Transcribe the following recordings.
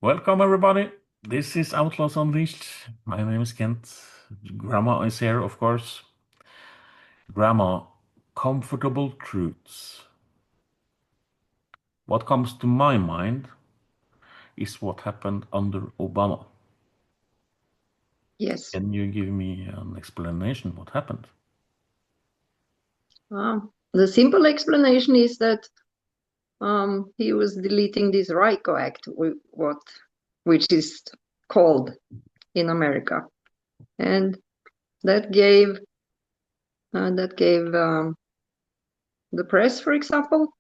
Welcome, everybody. This is Outlaws Unleashed. My name is Kent. Grandma is here, of course. Grandma, comfortable truths. What comes to my mind is what happened under Obama. Yes. Can you give me an explanation what happened? The simple explanation is that he was deleting this RICO Act, which is called in America, and that gave the press, for example,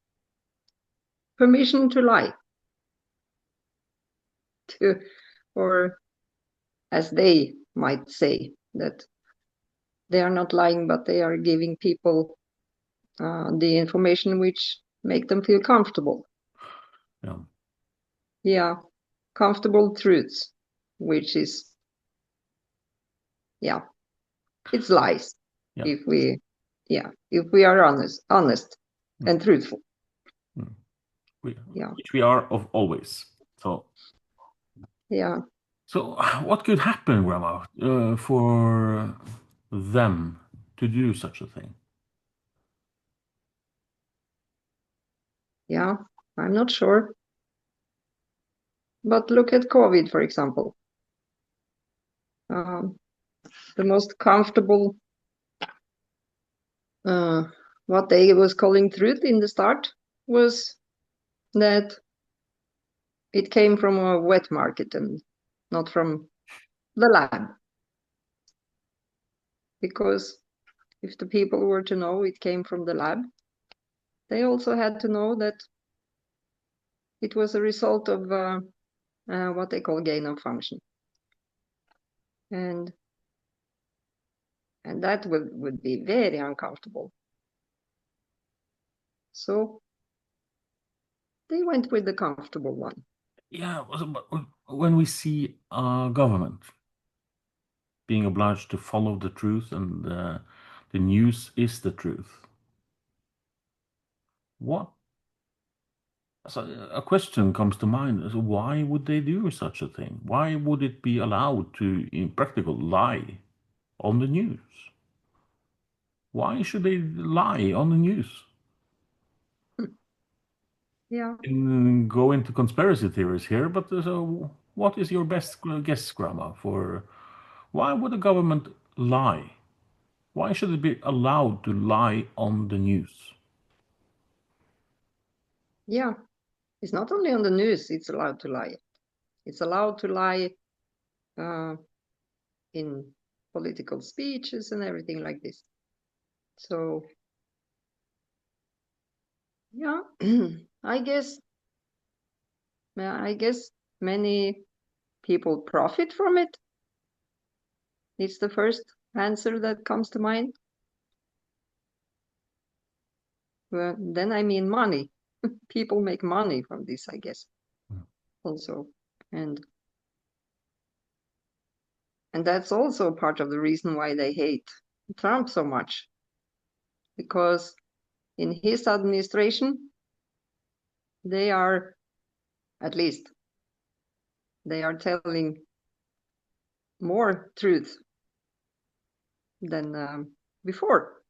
permission to lie, or as they might say, that they are not lying, but they are giving people the information which make them feel comfortable. Yeah. Yeah, comfortable truths, which is, yeah, it's lies. Yeah. If we are honest and truthful. Which we are of always. So what could happen, Grandma, for them to do such a thing? Yeah, I'm not sure. But look at COVID, for example. The most comfortable, what they was calling truth in the start was that it came from a wet market and not from the lab. Because if the people were to know it came from the lab, they also had to know that it was a result of what they call gain of function. And that would be very uncomfortable. So they went with the comfortable one. Yeah, when we see a government being obliged to follow the truth and the news is the truth, so a question comes to mind is why would they do such a thing? Why would it be allowed to, in practical, lie on the news? Why should they lie on the news? Yeah. And go into conspiracy theories here, but so what is your best guess, Grandma, for why would the government lie? Why should it be allowed to lie on the news? Yeah. It's not only on the news, it's allowed to lie. It's allowed to lie in political speeches and everything like this. So, yeah, I guess many people profit from it. It's the first answer that comes to mind. Well, then I mean money. People make money from this, I guess. Also, and that's also part of the reason why they hate Trump so much, because in his administration they are, at least they are telling more truth than before.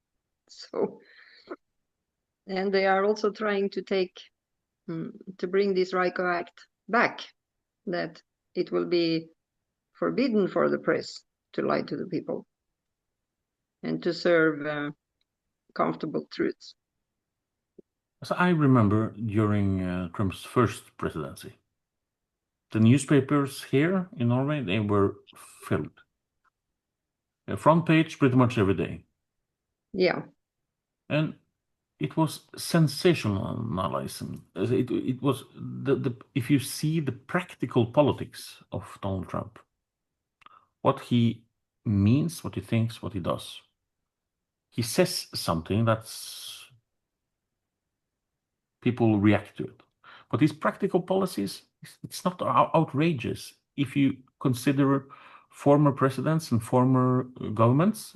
So, and they are also trying to to bring this RICO Act back, that it will be forbidden for the press to lie to the people and to serve comfortable truths. So I remember during Trump's first presidency, the newspapers here in Norway, they were filled. A front page pretty much every day. Yeah. And it was sensationalism. It was if you see the practical politics of Donald Trump, what he means, what he thinks, what he does. He says something that's people react to it. But his practical policies, it's not outrageous. If you consider former presidents and former governments,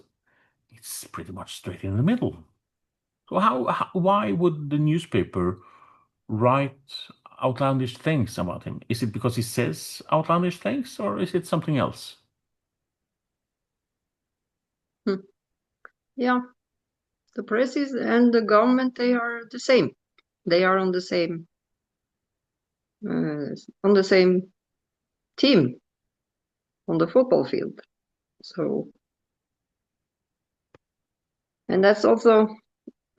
it's pretty much straight in the middle. So why would the newspaper write outlandish things about him? Is it because he says outlandish things, or is it something else? Yeah, the press is and the government, they are the same. They are on the same team on the football field. So, and that's also,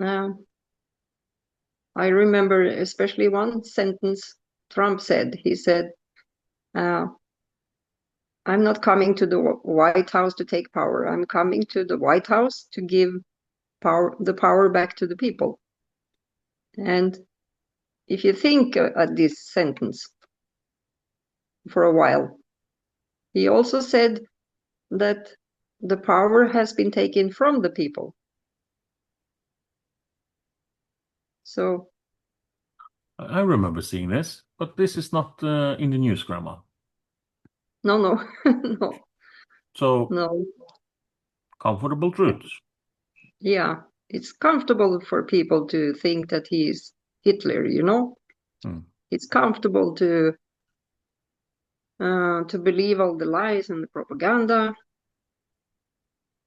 I remember especially one sentence Trump said. He said, I'm not coming to the White House to take power. I'm coming to the White House to give the power back to the people. And if you think at this sentence for a while, he also said that the power has been taken from the people. So I remember seeing this, but this is not in the news, Grandma. no, no, So, no. comfortable truths. Yeah, it's comfortable for people to think that he is Hitler, you know? It's comfortable to believe all the lies and the propaganda,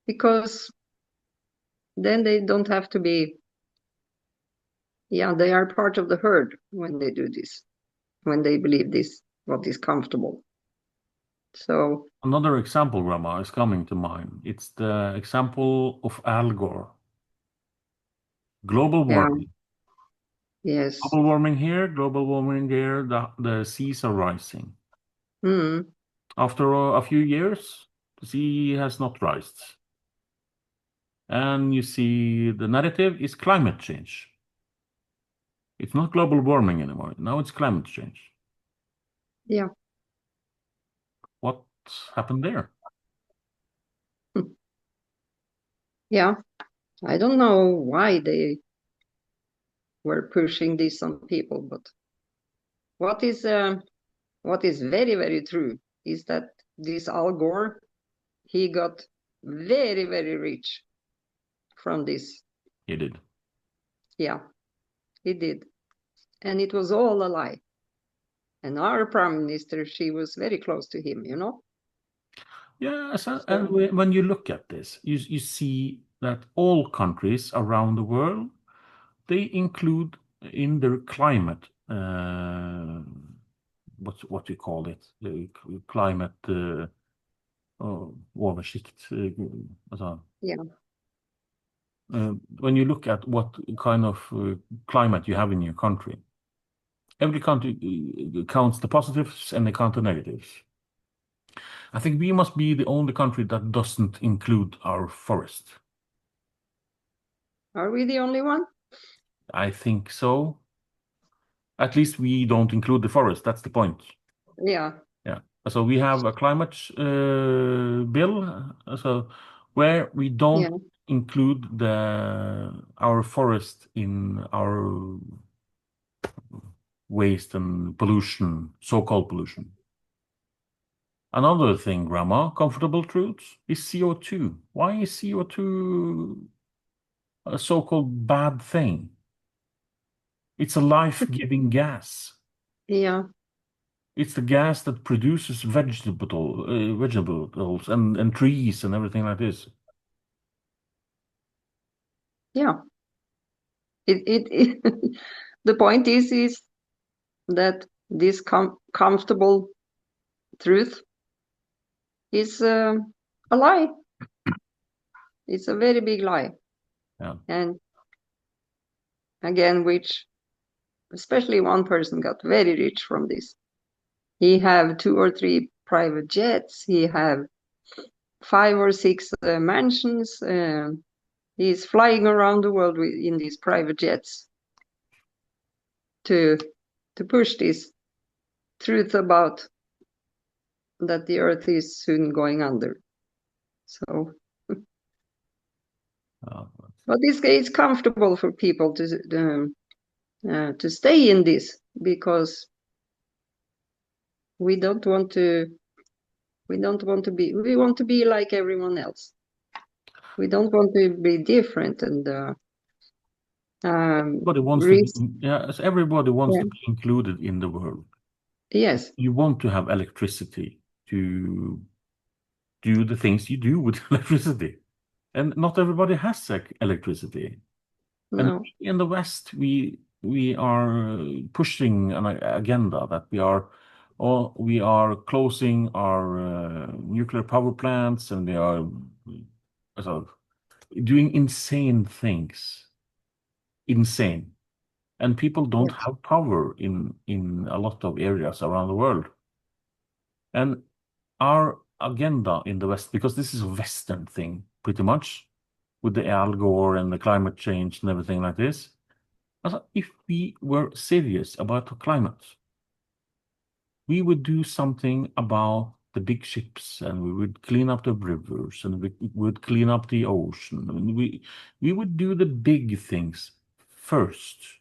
because then they don't have to be, they are part of the herd when they do this, when they believe this, what is comfortable. So Another example, Grandma, is coming to mind. It's the example of Al Gore. Global warming. Yes. Global warming here, global warming there, the seas are rising. After a few years, the sea has not risen. And you see the narrative is climate change. It's not global warming anymore. Now it's climate change. Yeah. What happened there? Yeah. I don't know why they were pushing this on people, but what is very, very true is that this Al Gore, he got very, very rich from this. He did. Yeah, he did. And it was all a lie. And our prime minister, she was very close to him, you know? Yeah, and when you look at this, you see that all countries around the world, they include in their climate, what you call it, the climate oversikt. Yeah. When you look at what kind of climate you have in your country, every country counts the positives and they count the negatives. I think we must be the only country that doesn't include our forest. Are we the only one? I think so. At least we don't include the forest. That's the point. Yeah. Yeah. So we have a climate bill, so where we don't include our forest in our waste and pollution, so-called pollution. Another thing, Grandma, comfortable truths, is CO2. Why is CO2 a so-called bad thing? It's a life-giving gas. Yeah. It's the gas that produces vegetables and trees and everything like this. Yeah. It the point is that this comfortable truth is a lie. It's a very big lie. Yeah. And again, which especially one person got very rich from this. He have 2 or 3 private jets. He have 5 or 6 mansions. He's flying around the world in these private jets to push this truth about that the earth is soon going under. So, but it's comfortable for people to stay in this, because we want to be like everyone else. We don't want to be different, and Everybody wants to be, risk. yes, everybody wants Yeah. to be included in the world. Yes. You want to have electricity to do the things you do with electricity. And not everybody has electricity. And No. in the West, we are pushing an agenda that we are closing our nuclear power plants, and we are sort of doing insane things, insane. And people don't Yes. have power in a lot of areas around the world. And our agenda in the West, because this is a Western thing, pretty much, with the Al Gore and the climate change and everything like this. Also, if we were serious about the climate, we would do something about the big ships, and we would clean up the rivers, and we would clean up the ocean. I mean, we would do the big things first,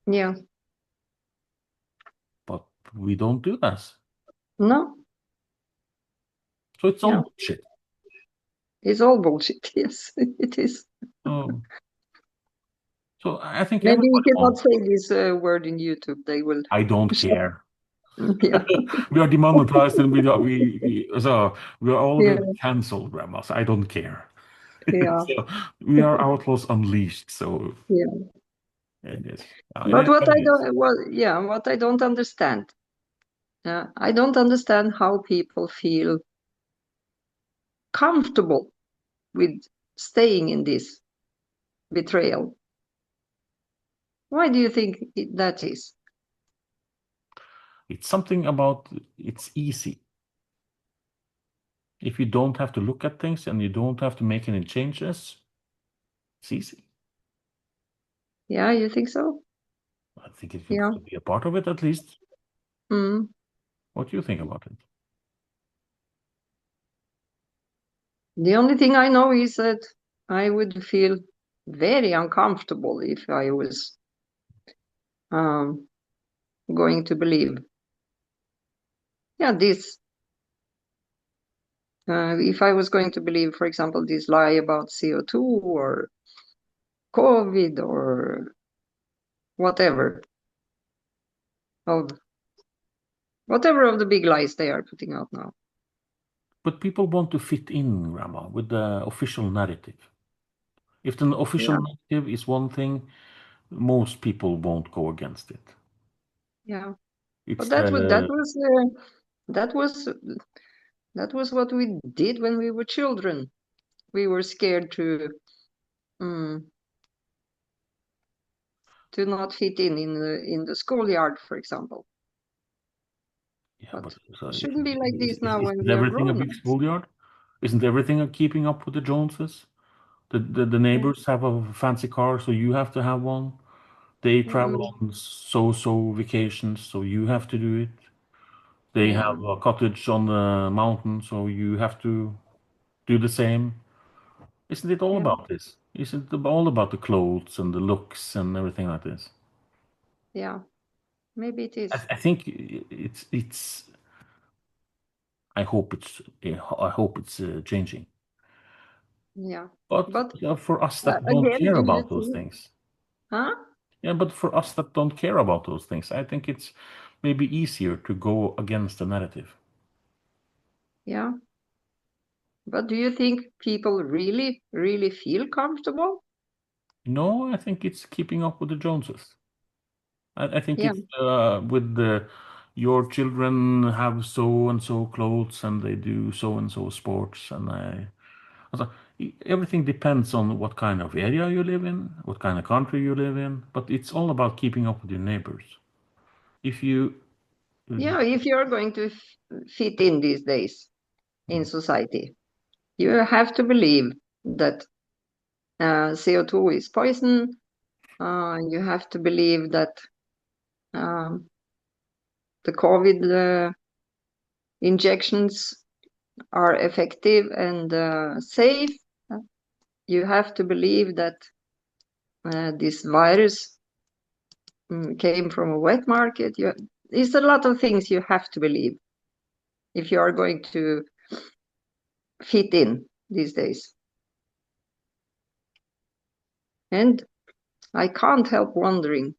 Yeah. but we don't do that. No. So it's all Yeah. bullshit. It's all bullshit. Yes, it is. So, so I think Maybe we everybody cannot wants. say this word in YouTube. They will I don't shut. care. Yeah. We are demonetized, and we are Yeah. already cancelled, Grandma. So I don't care. Yeah. So we are outlaws unleashed. So Yeah. it is. But what It I is. don't, well, yeah, what I don't understand, I don't understand how people feel comfortable with staying in this betrayal. Why do you think that is? It's something about it's easy. If you don't have to look at things and you don't have to make any changes, it's easy. Yeah, you think so? I think it Yeah. could be a part of it at least. Mm. What do you think about it? The only thing I know is that I would feel very uncomfortable if I was um, going to believe, yeah, this. If I was going to believe, for example, this lie about CO2 or COVID or whatever of whatever of the big lies they are putting out now. But people want to fit in, Grandma, with the official narrative. If the official Yeah, narrative is one thing, most people won't go against it. yeah. It's But that was the that was that was what we did when we were children. We were scared mm, to not fit in the schoolyard, for example. yeah, but But so it shouldn't be like this now when isn't we are everything a grown big ups. schoolyard? Isn't everything a keeping up with the Joneses? The Yeah. neighbors have a fancy car, so you have to have one. They travel Mm, on so-so vacations, so you have to do it. They yeah, have a cottage on the mountain, so you have to do the same. Isn't it all yeah, about this? Isn't it all about the clothes and the looks and everything like this? yeah. Maybe it is. I think it's. I hope it's changing. Yeah. But But for us that don't again, care do you about those think? things, Huh? yeah. But for us that don't care about those things, I think it's maybe easier to go against the narrative. Yeah. But do you think people really, really feel comfortable? No, I think it's keeping up with the Joneses. I think Yeah. it's with the your children have so and so clothes and they do so and so sports, and also, everything depends on what kind of area you live in, what kind of country you live in, but it's all about keeping up with your neighbors. If you Yeah. If you're going to fit in these days in society, you have to believe that CO2 is poison. You have to believe that um, the COVID injections are effective and safe. You have to believe that this virus came from a wet market. It's a lot of things you have to believe if you are going to fit in these days. And I can't help wondering,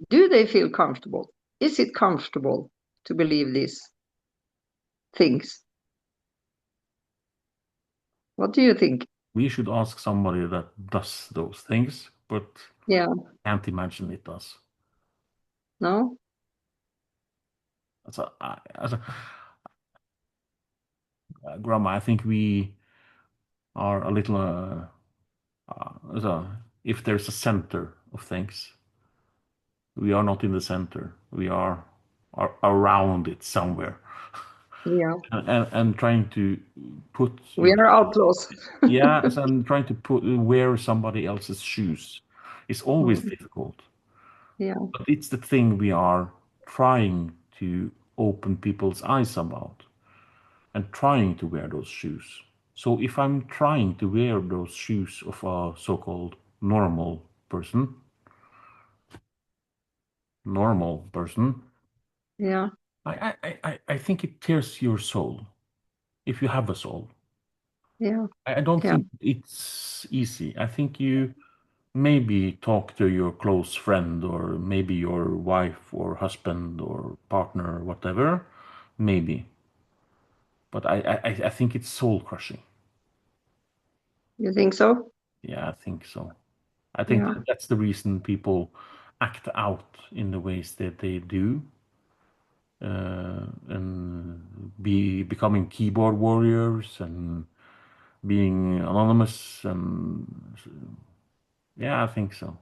do they feel comfortable? Is it comfortable to believe these things? What do you think? We should ask somebody that does those things, but Yeah, can't imagine it does. no? As a Grandma, I think we are a little, if there's a center of things, we are not in the center. We are around it somewhere, Yeah, and trying to put we your, are outlaws. yeah, as I'm trying to wear somebody else's shoes. It's always Mm, difficult, yeah, but it's the thing we are trying to open people's eyes about, and trying to wear those shoes. So if I'm trying to wear those shoes of a so-called normal person, yeah, I think it tears your soul, if you have a soul. yeah, I don't yeah, think it's easy. I think you maybe talk to your close friend, or maybe your wife or husband or partner or whatever, maybe. But I think it's soul crushing. you think so? Yeah, I think so. I think Yeah, that's the reason people act out in the ways that they do, and becoming keyboard warriors and being anonymous, and yeah, I think so.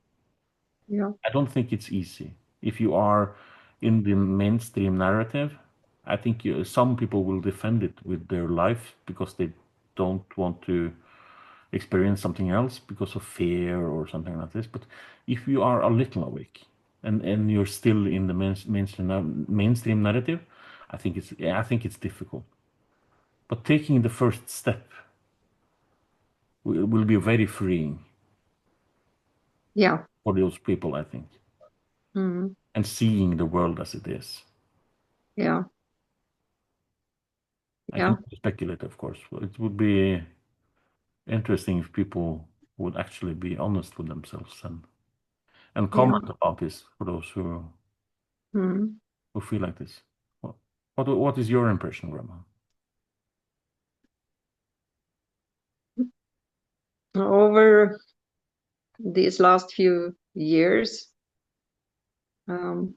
yeah, I don't think it's easy. If you are in the mainstream narrative, I think some people will defend it with their life because they don't want to experience something else because of fear or something like this. But if you are a little awake, and you're still in the mainstream narrative, I think it's difficult. But taking the first step will be very freeing yeah, for those people, I think, mm, and seeing the world as it is. yeah, I yeah, can speculate, of course. It would be interesting if people would actually be honest with themselves, and yeah. comment about this for those Mm. who feel like this. What, what is your impression, Grandma? Over these last few years, um,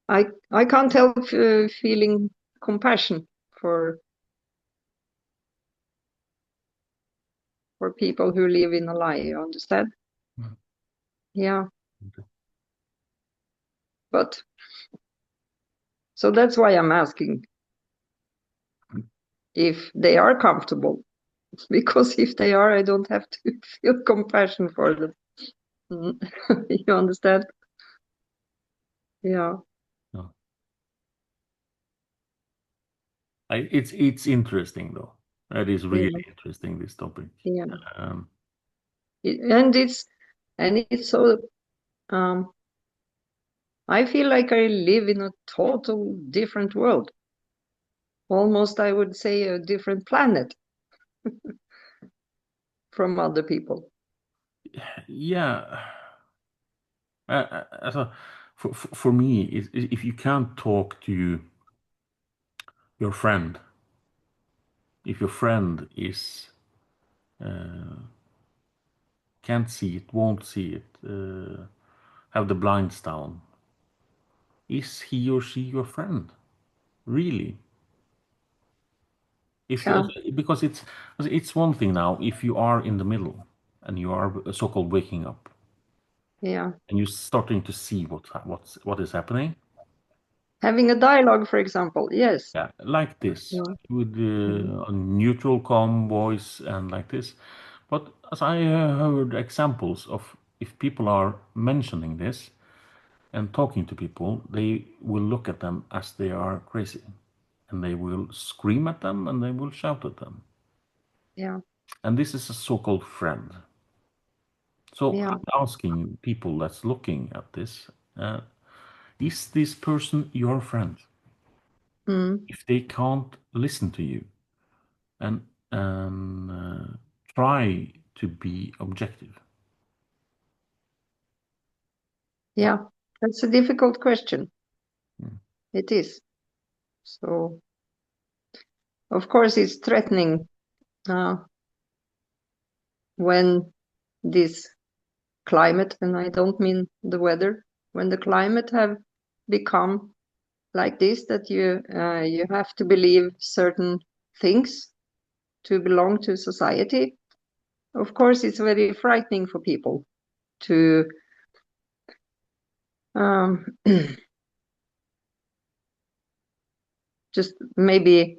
I can't help feeling compassion for people who live in a lie. You understand? Mm. Yeah, Okay. but so that's why I'm asking if they are comfortable, because if they are, I don't have to feel compassion for them. Mm. You understand? Yeah, No. It's interesting though. That is yeah, really interesting, this topic. yeah. Um, And it's so I feel like I live in a total different world. Almost, I would say, a different planet from other people. yeah, as a, for me, if you can't talk to your friend, if your friend is can't see it, won't see it, have the blinds down, is he or she your friend? Really? If Yeah, because it's one thing now if you are in the middle and you are so-called waking up yeah. and you're starting to see what is happening. Having a dialogue, for example. Yes. Yeah, like this, Yeah, with mm, a neutral, calm voice, and like this. But as I heard examples of, if people are mentioning this and talking to people, they will look at them as they are crazy, and they will scream at them, and they will shout at them. yeah, And this is a so-called friend. So yeah. I'm asking people that's looking at this, uh, is this person your friend? Mm, If they can't listen to you, and and try to be objective? Yeah, that's a difficult question. Mm. It is. So, of course, it's threatening uh, when this climate, and I don't mean the weather, when the climate have become like this, that you have to believe certain things to belong to society. Of course, it's very frightening for people to just maybe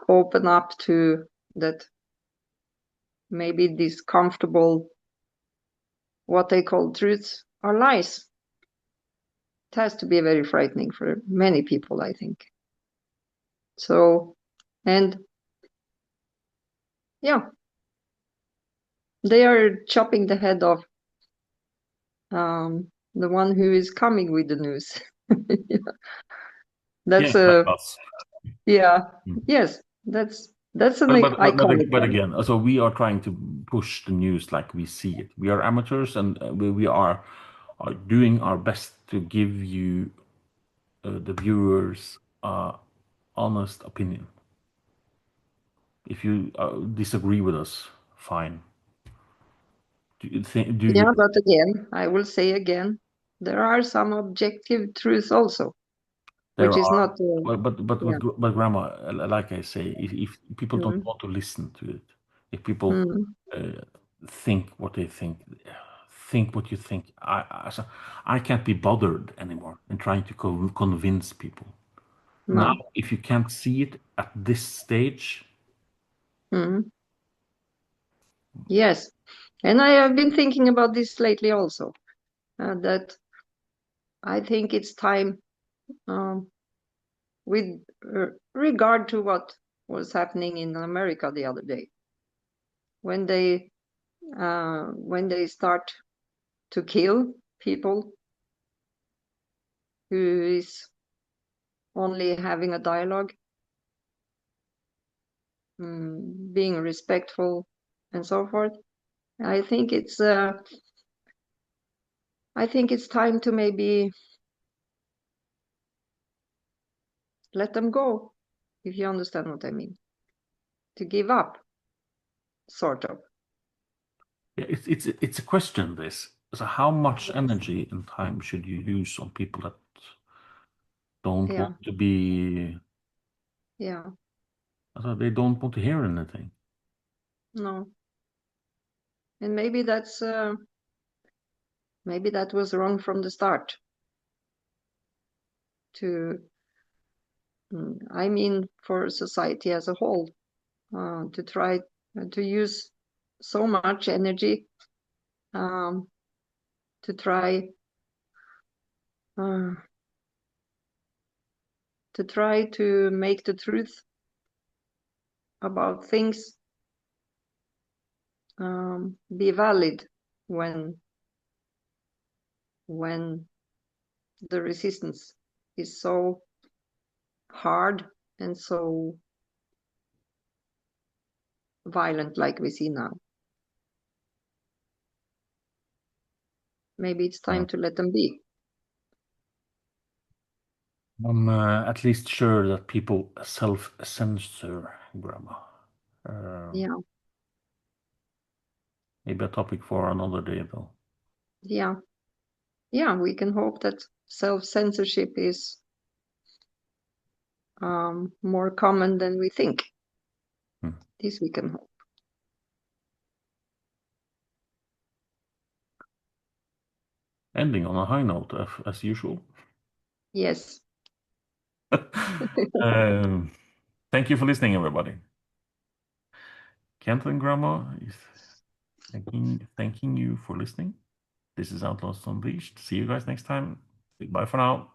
open up to that, maybe these comfortable, what they call truths, are lies. It has to be very frightening for many people, I think. So, and yeah, they are chopping the head off the one who is coming with the news. Yeah, That's like a, us. yeah, Mm. yes, that's an iconic But one. again, so we are trying to push the news like we see it. We are amateurs, and we are doing our best to give you, the viewers, honest opinion. If you disagree with us, fine. Do you think? Do you? Yeah, but again, I will say again, there are some objective truths also, There which is are, not, yeah. but Grandma, like I say, if people don't Mm, want to listen to it, if people mm, uh, think what they think what you think, so I can't be bothered anymore in trying to convince people. Now, no. if you can't see it at this stage, Mm, yes. And I have been thinking about this lately also, that I think it's time, um, with regard to what was happening in America the other day, when they start to kill people who is only having a dialogue, being respectful, and so forth. I think it's uh, I think it's time to maybe let them go, if you understand what I mean. To give up, sort of. yeah, it's a question. This, so how much energy and time should you use on people that don't Yeah, want to be, yeah, so they don't want to hear anything? no. And maybe that was wrong from the start. To I mean, for society as a whole, to try to use so much energy, um, to try uh, to make the truth about things be valid when when the resistance is so hard and so violent like we see now. Maybe it's Uh, time to let them be. I'm at least sure that people self-censor, Grandma. Uh, Yeah, Maybe a topic for another day, though. yeah, yeah. We can hope that self-censorship is more common than we think. Hmm. This we can hope. Ending on a high note, as usual. Yes. Um, Thank you for listening, everybody. Kent and Grandma is thanking you for listening. This is Outlaws Unleashed. See you guys next time. Goodbye for now.